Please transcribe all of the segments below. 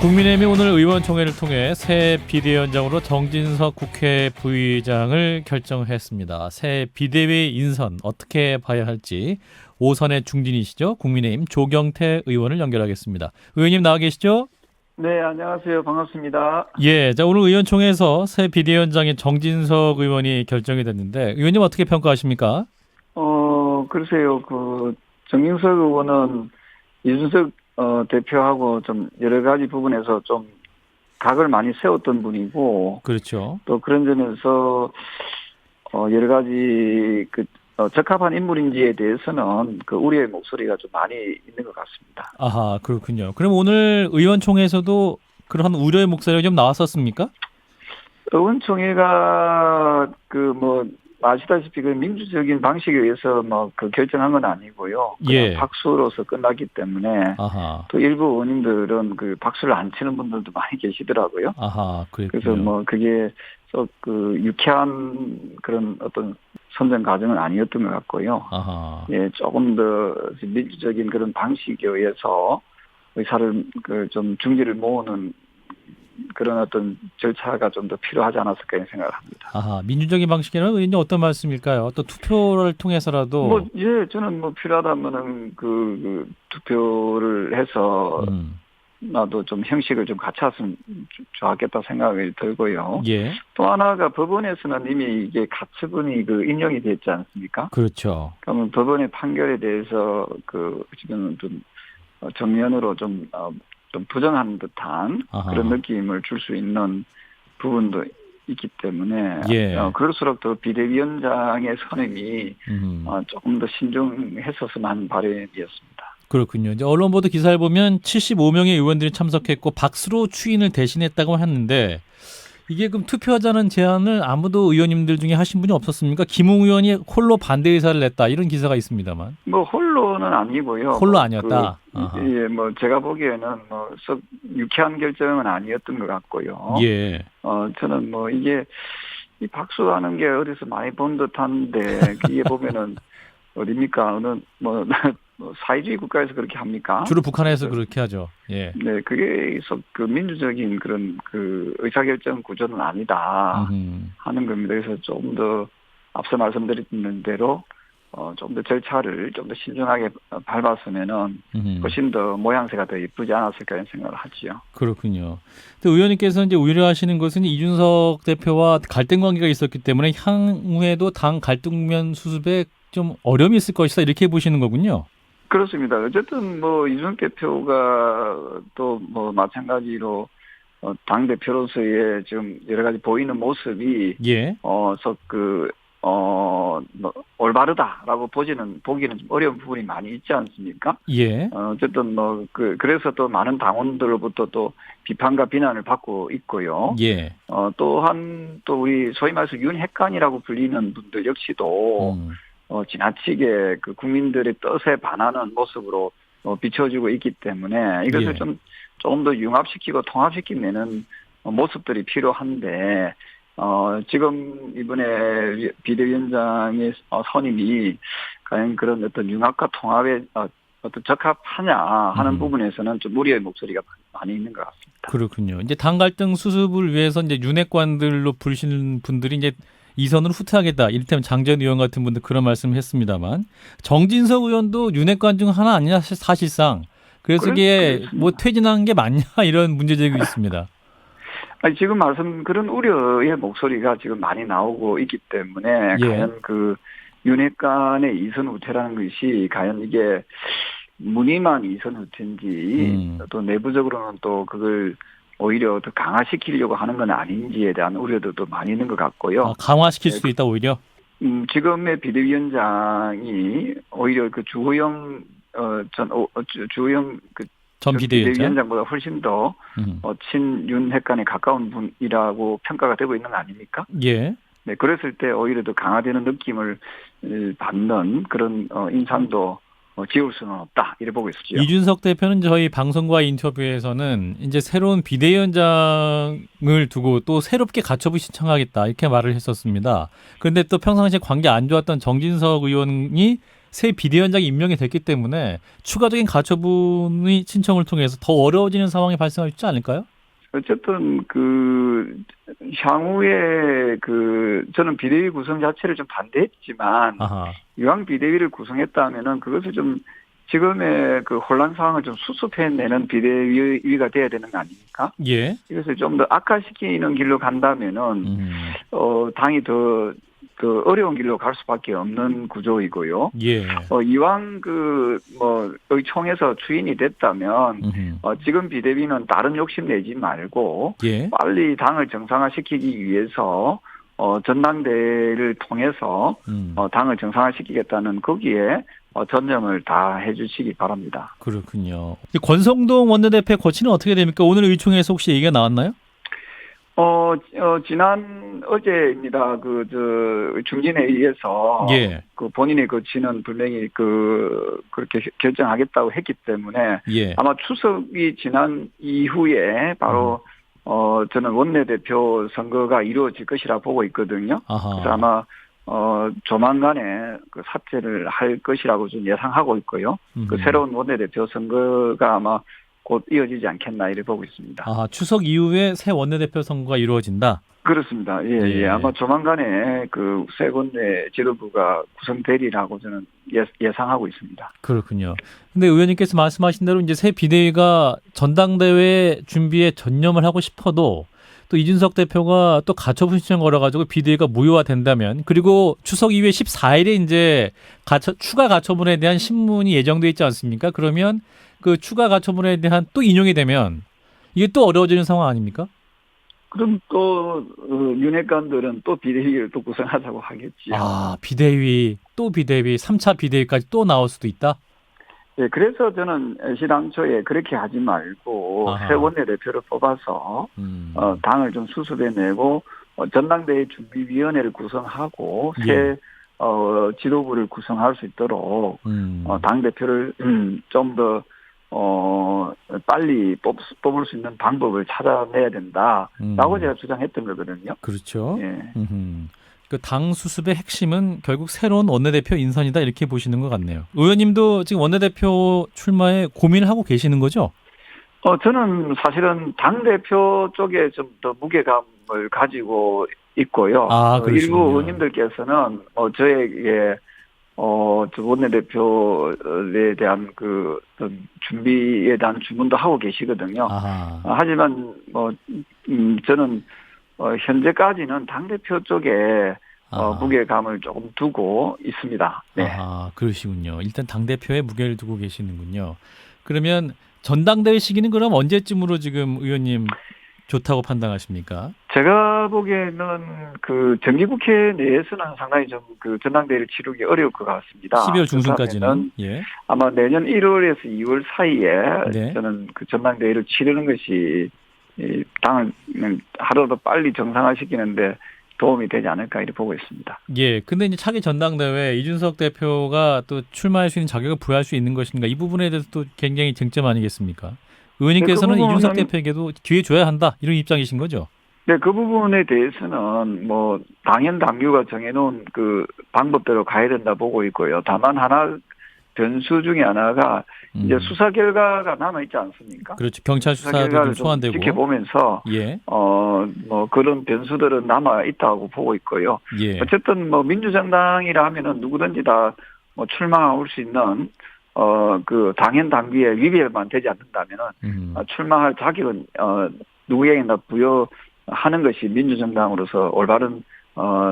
국민의힘이 오늘 의원총회를 통해 새 비대위원장으로 정진석 국회 부의장을 결정했습니다. 새 비대위 인선 어떻게 봐야 할지 오선의 중진이시죠. 국민의힘 조경태 의원을 연결하겠습니다. 의원님 나와 계시죠? 네, 안녕하세요. 반갑습니다. 예, 자 오늘 의원총회에서 새 비대위원장인 정진석 의원이 결정이 됐는데 의원님 어떻게 평가하십니까? 글쎄요. 정진석 의원은 이준석 대표하고 좀 여러 가지 부분에서 좀 각을 많이 세웠던 분이고, 그렇죠. 또 그런 점에서 여러 가지 적합한 인물인지에 대해서는 우리의 목소리가 좀 많이 있는 것 같습니다. 아하, 그렇군요. 그럼 오늘 의원총회에서도 그런 우려의 목소리가 좀 나왔었습니까? 의원총회가 아시다시피 민주적인 방식에 의해서 결정한 건 아니고요. 예. 박수로서 끝났기 때문에 아하. 또 일부 의원님들은 박수를 안 치는 분들도 많이 계시더라고요. 아하, 그랬군요. 그래서 그게 썩 유쾌한 그런 어떤 선정 과정은 아니었던 것 같고요. 아하. 예, 조금 더 민주적인 그런 방식에 의해서 의사를 좀 중지를 모으는 그런 어떤 절차가 좀 더 필요하지 않았을까 이런 생각을 합니다. 아하, 민주적인 방식에는 의원님 어떤 말씀일까요? 또 투표를 통해서라도 저는 필요하다면은 투표를 해서 나도 좀 형식을 좀 갖췄으면 좋았겠다 생각이 들고요. 예. 또 하나가 법원에서는 이미 이게 가처분이 인용이 됐지 않습니까? 그렇죠. 그러면 법원의 판결에 대해서 지금 좀 정면으로 좀 부정하는 듯한 아하. 그런 느낌을 줄 수 있는 부분도 있기 때문에 예. 그럴수록 더 비대위원장의 선임이 조금 더 신중했었으면 하는 바람이었습니다. 그렇군요. 이제 언론 보도 기사를 보면 75명의 의원들이 참석했고 박수로 추인을 대신했다고 했는데 이게 그럼 투표하자는 제안을 아무도 의원님들 중에 하신 분이 없었습니까? 김웅 의원이 홀로 반대 의사를 냈다 이런 기사가 있습니다만. 홀로는 아니고요. 홀로 아니었다. 예, 제가 보기에는 썩 유쾌한 결정은 아니었던 것 같고요. 예. 저는 이게 이 박수하는 게 어디서 많이 본 듯한데 이게 보면은 어딥니까? 어느 사회주의 국가에서 그렇게 합니까? 주로 북한에서 그렇게 하죠. 예. 네, 그게 민주적인 그런 의사결정 구조는 아니다 하는 겁니다. 그래서 조금 더 앞서 말씀드렸던 대로 좀 더 절차를 좀 더 신중하게 밟았으면은 훨씬 더 모양새가 더 예쁘지 않았을까 이런 생각을 하지요. 그렇군요. 또 의원님께서 이제 우려하시는 것은 이준석 대표와 갈등 관계가 있었기 때문에 향후에도 당 갈등면 수습에 좀 어려움이 있을 것이다 이렇게 보시는 거군요. 그렇습니다. 어쨌든 이준석 대표가 또 마찬가지로 당 대표로서의 지금 여러 가지 보이는 모습이 예. 올바르다라고 보기는 좀 어려운 부분이 많이 있지 않습니까? 예. 어쨌든 그래서 또 많은 당원들로부터 또 비판과 비난을 받고 있고요. 예. 또한 또 우리 소위 말해서 윤핵관이라고 불리는 분들 역시도 지나치게 국민들의 뜻에 반하는 모습으로 비춰지고 있기 때문에 이것을 예. 조금 더 융합시키고 통합시키는 모습들이 필요한데 지금 이번에 비대위원장의 선임이 과연 그런 어떤 융합과 통합에 어떤 적합하냐 하는 부분에서는 좀 우려의 목소리가 많이 있는 것 같습니다. 그렇군요. 이제 당 갈등 수습을 위해서 이제 윤핵관들로 부르시는 분들이 이제 이선을 후퇴하겠다. 이를테면 장전 의원 같은 분들 그런 말씀을 했습니다.만 정진석 의원도 윤핵관 중 하나 아니냐 사실상. 그래서 이게 퇴진하는 게 맞냐 이런 문제 제기가 있습니다. 아니, 지금 그런 우려의 목소리가 지금 많이 나오고 있기 때문에 예. 과연 윤핵관의 이선 후퇴라는 것이 과연 이게 무늬만 이선 후퇴인지 또 내부적으로는 또 그걸 오히려 더 강화시키려고 하는 건 아닌지에 대한 우려도 많이 있는 것 같고요. 강화시킬 수도 있다 오히려? 지금의 비대위원장이 오히려 주호영 전 비대위원장보다 훨씬 더 친윤핵관에 가까운 분이라고 평가가 되고 있는 거 아닙니까? 예. 네, 그랬을 때 오히려 더 강화되는 느낌을 받는 그런 인상도 지울 수는 없다 이렇게 보고 있었죠. 이준석 대표는 저희 방송과 인터뷰에서는 이제 새로운 비대위원장을 두고 또 새롭게 가처분 신청하겠다 이렇게 말을 했었습니다. 그런데 또 평상시에 관계 안 좋았던 정진석 의원이 새 비대위원장이 임명이 됐기 때문에 추가적인 가처분의 신청을 통해서 더 어려워지는 상황이 발생할 수 있지 않을까요? 어쨌든 향후에 저는 비대위 구성 자체를 좀 반대했지만 아하. 이왕 비대위를 구성했다면은 그것을 좀 지금의 그 혼란 상황을 좀 수습해내는 비대위가 돼야 되는 거 아닙니까? 예. 이것을 좀 더 악화시키는 길로 간다면은 당이 더 어려운 길로 갈 수밖에 없는 구조이고요. 예. 이왕 의총에서 추인이 됐다면 지금 비대위는 다른 욕심 내지 말고 예. 빨리 당을 정상화시키기 위해서 전당대회를 통해서 당을 정상화시키겠다는 거기에 전념을 다 해주시기 바랍니다. 그렇군요. 권성동 원내대표 거치는 어떻게 됩니까? 오늘 의총에서 혹시 얘기가 나왔나요? 지난 어제입니다. 중진에 의해서 예. 본인의 거치는 분명히 그렇게 결정하겠다고 했기 때문에 예. 아마 추석이 지난 이후에 바로 저는 원내대표 선거가 이루어질 것이라 보고 있거든요. 아하. 그래서 아마 조만간에 사퇴를 할 것이라고 좀 예상하고 있고요. 새로운 원내대표 선거가 아마 곧 이어지지 않겠나 이렇게 보고 있습니다. 추석 이후에 새 원내대표 선거가 이루어진다? 그렇습니다. 예. 아마 조만간에 새 원내 지도부가 구성되리라고 저는 예상하고 있습니다. 그렇군요. 근데 의원님께서 말씀하신 대로 이제 새 비대위가 전당대회 준비에 전념을 하고 싶어도 또 이준석 대표가 또 가처분 신청 걸어가지고 비대위가 무효화된다면, 그리고 추석 이후에 14일에 이제 추가 가처분에 대한 신문이 예정돼 있지 않습니까? 그러면 그 추가 가처분에 대한 또 인용이 되면 이게 또 어려워지는 상황 아닙니까? 그럼 또 윤핵관들은 또 비대위를 또 구성하자고 하겠지요. 비대위, 또 비대위, 3차 비대위까지 또 나올 수도 있다? 네, 그래서 저는 시당초에 그렇게 하지 말고 새 원내대표를 뽑아서 당을 좀 수습해내고 전당대회 준비위원회를 구성하고 새 지도부를 구성할 수 있도록 당대표를 좀 더 빨리 뽑을 수 있는 방법을 찾아내야 된다라고 제가 주장했던 거거든요. 그렇죠. 예. 그 당 수습의 핵심은 결국 새로운 원내대표 인선이다, 이렇게 보시는 것 같네요. 의원님도 지금 원내대표 출마에 고민을 하고 계시는 거죠? 저는 사실은 당대표 쪽에 좀 더 무게감을 가지고 있고요. 일부 의원님들께서는 저에게 저 원내대표에 대한 준비에 대한 주문도 하고 계시거든요. 하지만 저는 현재까지는 당대표 쪽에 무게감을 조금 두고 있습니다. 네. 그러시군요. 일단 당대표에 무게를 두고 계시는군요. 그러면 전당대회 시기는 그럼 언제쯤으로 지금 의원님 좋다고 판단하십니까? 제가 보기에는 정기국회 내에서는 상당히 좀 전당대회를 치르기 어려울 것 같습니다. 12월 중순까지는? 예. 아마 내년 1월에서 2월 사이에 네. 저는 전당대회를 치르는 것이 당을 하루도 빨리 정상화시키는데 도움이 되지 않을까 이렇게 보고 있습니다. 예. 근데 이제 차기 전당대회 이준석 대표가 또 출마할 수 있는 자격을 부여할 수 있는 것인가, 이 부분에 대해서 또 굉장히 쟁점 아니겠습니까? 의원님께서는 네, 이준석 대표에게도 기회 줘야 한다, 이런 입장이신 거죠? 네, 그 부분에 대해서는 당연 당규가 정해놓은 방법대로 가야 된다 보고 있고요. 다만 변수 중에 하나가 이제 수사 결과가 남아 있지 않습니까? 그렇죠. 경찰 수사도 좀 소환되고 지켜보면서 예. 그런 변수들은 남아 있다고 보고 있고요. 예. 어쨌든 민주정당이라 하면은 누구든지 다 출마할 수 있는 당연 당규의 위배만 되지 않는다면은 출마할 자격은 누구에게나 부여하는 것이 민주정당으로서 올바른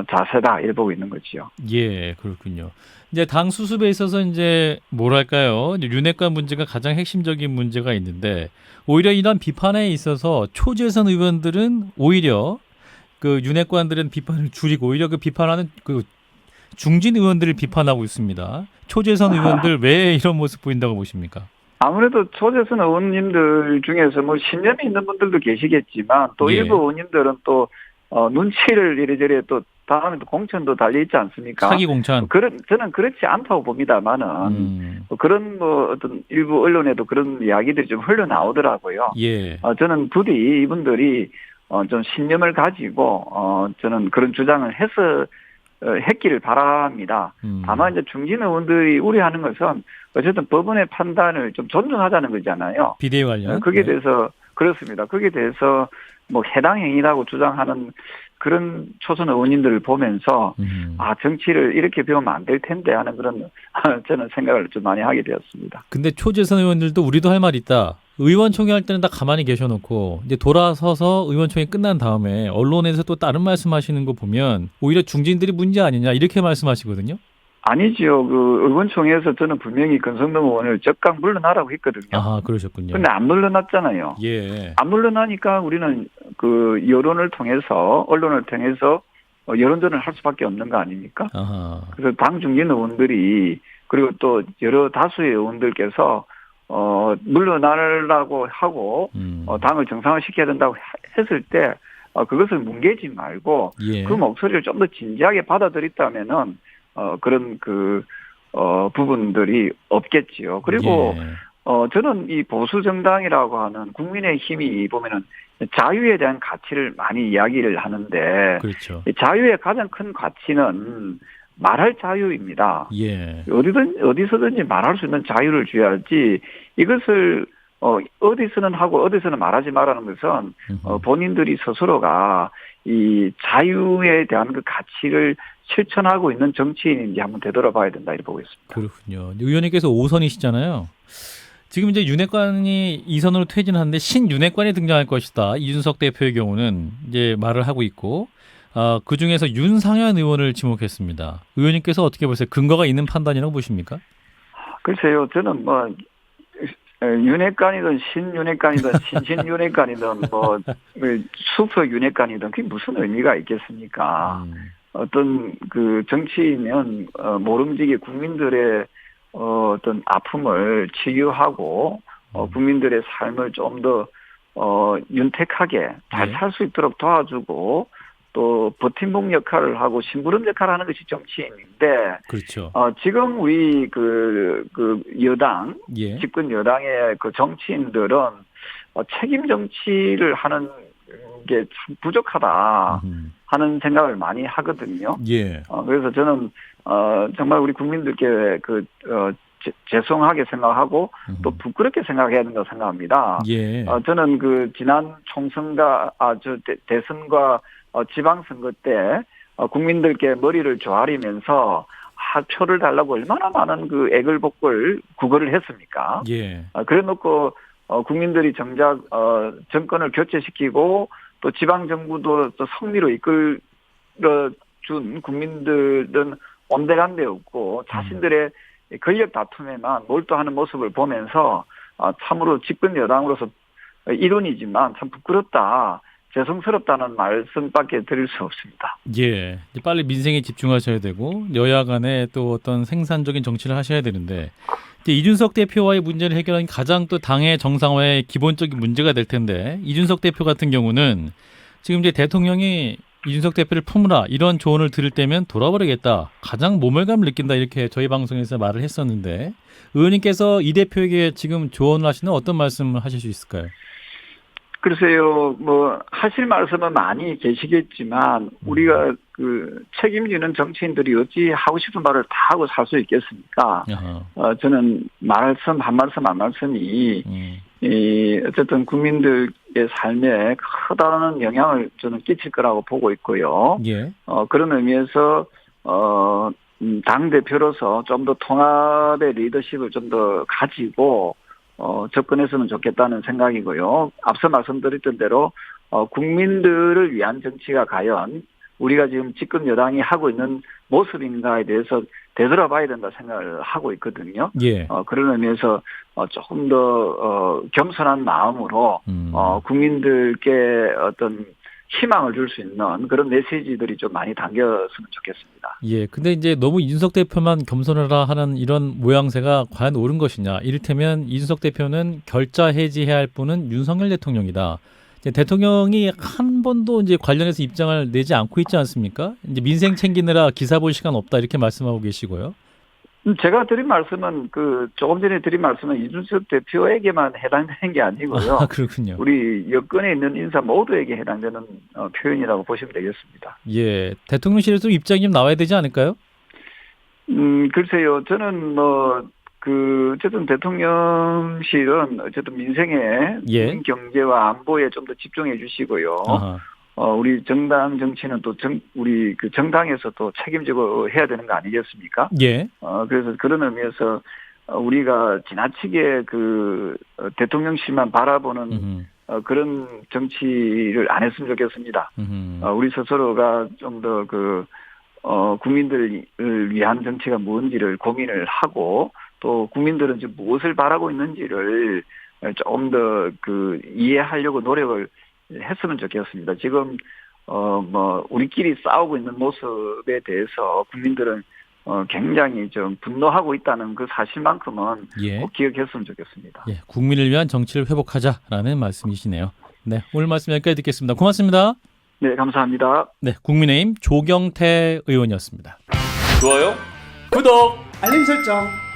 자세다, 이렇게 보고 있는 거지요. 예, 그렇군요. 이제 당 수습에 있어서 이제 뭐랄까요? 윤핵관 문제가 가장 핵심적인 문제가 있는데, 오히려 이런 비판에 있어서 초재선 의원들은 오히려 윤핵관들은 비판을 줄이고 오히려 비판하는 중진 의원들을 비판하고 있습니다. 초재선 의원들 왜 이런 모습 보인다고 보십니까? 아무래도 초재선 의원님들 중에서 신념이 있는 분들도 계시겠지만 또 일부 의원님들은 또 눈치를 이래저래 또 다음에 또 공천도 달려 있지 않습니까? 사기 공천. 저는 그렇지 않다고 봅니다만은 그런 어떤 일부 언론에도 그런 이야기들이 좀 흘러나오더라고요. 예. 저는 부디 이분들이 좀 신념을 가지고 저는 그런 주장을 해서 했기를 바랍니다. 다만 이제 중진 의원들이 우려하는 것은 어쨌든 법원의 판단을 좀 존중하자는 거잖아요. 비대위 관련. 거기에 대해서 그렇습니다. 거기에 대해서 뭐 해당 행위라고 주장하는 그런 초선 의원님들을 보면서 정치를 이렇게 배우면 안 될 텐데 하는 그런 저는 생각을 좀 많이 하게 되었습니다. 근데 초재선 의원들도 우리도 할 말이 있다. 의원총회 할 때는 다 가만히 계셔놓고 이제 돌아서서 의원총회 끝난 다음에 언론에서 또 다른 말씀하시는 거 보면 오히려 중진들이 문제 아니냐 이렇게 말씀하시거든요. 아니지요. 그 의원총회에서 저는 분명히 권성동 의원을 적극 물러나라고 했거든요. 아, 그러셨군요. 근데 안 물러났잖아요. 예. 안 물러나니까 우리는 그 여론을 통해서 언론을 통해서 여론전을 할 수밖에 없는 거 아닙니까? 아하. 그래서 당 중진 의원들이 그리고 또 여러 다수의 의원들께서 물러나라고 하고 당을 정상화시켜야 된다고 했을 때 그것을 뭉개지 말고 예. 그 목소리를 좀 더 진지하게 받아들였다면은 그런 부분들이 없겠지요. 그리고 예. 저는 이 보수 정당이라고 하는 국민의힘이 보면은 자유에 대한 가치를 많이 이야기를 하는데 그렇죠. 이 자유의 가장 큰 가치는 말할 자유입니다. 예. 어디서든지 말할 수 있는 자유를 줘야지 이것을 어디서는 하고 어디서는 말하지 말라는 것은 본인들이 스스로가 이 자유에 대한 그 가치를 실천하고 있는 정치인인지 한번 되돌아봐야 된다 이렇게 보고 있습니다. 그렇군요. 의원님께서 5선이시잖아요. 지금 이제 윤핵관이 2선으로 퇴진하는데 신윤핵관이 등장할 것이다. 이준석 대표의 경우는 이제 말을 하고 있고 그 중에서 윤상현 의원을 지목했습니다. 의원님께서 어떻게 보세요? 근거가 있는 판단이라고 보십니까? 글쎄요. 저는 뭐 윤핵관이든 신윤핵관이든 신신윤핵관이든 뭐 슈퍼 윤핵관이든 그게 무슨 의미가 있겠습니까? 어떤 그 정치인은 모름지기 국민들의 어떤 아픔을 치유하고 국민들의 삶을 좀 더 윤택하게 잘 살 수 있도록 도와주고 또 버팀목 역할을 하고 심부름 역할을 하는 것이 정치인인데 그렇죠. 지금 우리 그 여당 예. 집권 여당의 그 정치인들은 책임 정치를 하는 게 참 부족하다 하는 생각을 많이 하거든요. 예. 그래서 저는 정말 우리 국민들께 죄송하게 생각하고 또 부끄럽게 생각해야 된다고 생각합니다. 예. 저는 그 지난 총선과 대선과 지방선거 때 국민들께 머리를 조아리면서 표를 달라고 얼마나 많은 그 애걸복걸 구걸을 했습니까? 예. 그래놓고 국민들이 정작 정권을 교체시키고 또 지방 정부도 또 승리로 이끌어 준 국민들은 온데간데 없고 자신들의 권력 다툼에만 몰두하는 모습을 보면서 참으로 집권 여당으로서 이론이지만 참 부끄럽다. 죄송스럽다는 말씀밖에 드릴 수 없습니다. 예. 이제 빨리 민생에 집중하셔야 되고 여야 간에 또 어떤 생산적인 정치를 하셔야 되는데 이제 이준석 대표와의 문제를 해결하는 가장 또 당의 정상화의 기본적인 문제가 될 텐데 이준석 대표 같은 경우는 지금 이제 대통령이 이준석 대표를 품으라 이런 조언을 들을 때면 돌아버리겠다. 가장 모멸감을 느낀다 이렇게 저희 방송에서 말을 했었는데 의원님께서 이 대표에게 지금 조언을 하시는 어떤 말씀을 하실 수 있을까요? 글쎄요, 뭐 하실 말씀은 많이 계시겠지만 우리가 그 책임지는 정치인들이 어찌 하고 싶은 말을 다 하고 살 수 있겠습니까? 저는 말씀 한 말씀이 어쨌든 국민들의 삶에 커다란 영향을 저는 끼칠 거라고 보고 있고요. 예. 그런 의미에서 당 대표로서 좀 더 통합의 리더십을 좀 더 가지고 접근했으면 좋겠다는 생각이고요. 앞서 말씀드렸던 대로 국민들을 위한 정치가 과연 우리가 지금 집권 여당이 하고 있는 모습인가에 대해서 되돌아봐야 된다 생각을 하고 있거든요. 예. 그런 의미에서 조금 더 겸손한 마음으로 국민들께 어떤 희망을 줄 수 있는 그런 메시지들이 좀 많이 담겼으면 좋겠습니다. 예. 근데 이제 너무 이준석 대표만 겸손하라 하는 이런 모양새가 과연 옳은 것이냐. 이를테면 이준석 대표는 결자 해지해야 할 분은 윤석열 대통령이다. 이제 대통령이 한 번도 이제 관련해서 입장을 내지 않고 있지 않습니까? 이제 민생 챙기느라 기사 볼 시간 없다 이렇게 말씀하고 계시고요. 제가 드린 말씀은 조금 전에 드린 말씀은 이준석 대표에게만 해당되는 게 아니고요. 아, 그렇군요. 우리 여권에 있는 인사 모두에게 해당되는 표현이라고 보시면 되겠습니다. 예, 대통령실에서 입장이 좀 나와야 되지 않을까요? 글쎄요. 저는 어쨌든 대통령실은 어쨌든 민생에, 예. 국민 경제와 안보에 좀 더 집중해 주시고요. 아하. 우리 정당 정치는 또 우리 정당에서 또 책임지고 해야 되는 거 아니겠습니까? 예. 그래서 그런 의미에서 우리가 지나치게 대통령실만 바라보는 그런 정치를 안 했으면 좋겠습니다. 우리 스스로가 좀 더 국민들을 위한 정치가 뭔지를 고민을 하고 또 국민들은 지금 무엇을 바라고 있는지를 조금 더 이해하려고 노력을 했으면 좋겠습니다. 지금 우리끼리 싸우고 있는 모습에 대해서 국민들은 굉장히 좀 분노하고 있다는 그 사실만큼은 예. 꼭 기억했으면 좋겠습니다. 예, 국민을 위한 정치를 회복하자라는 말씀이시네요. 네, 오늘 말씀 여기까지 듣겠습니다. 고맙습니다. 네, 감사합니다. 네, 국민의힘 조경태 의원이었습니다. 좋아요, 구독, 알림 설정.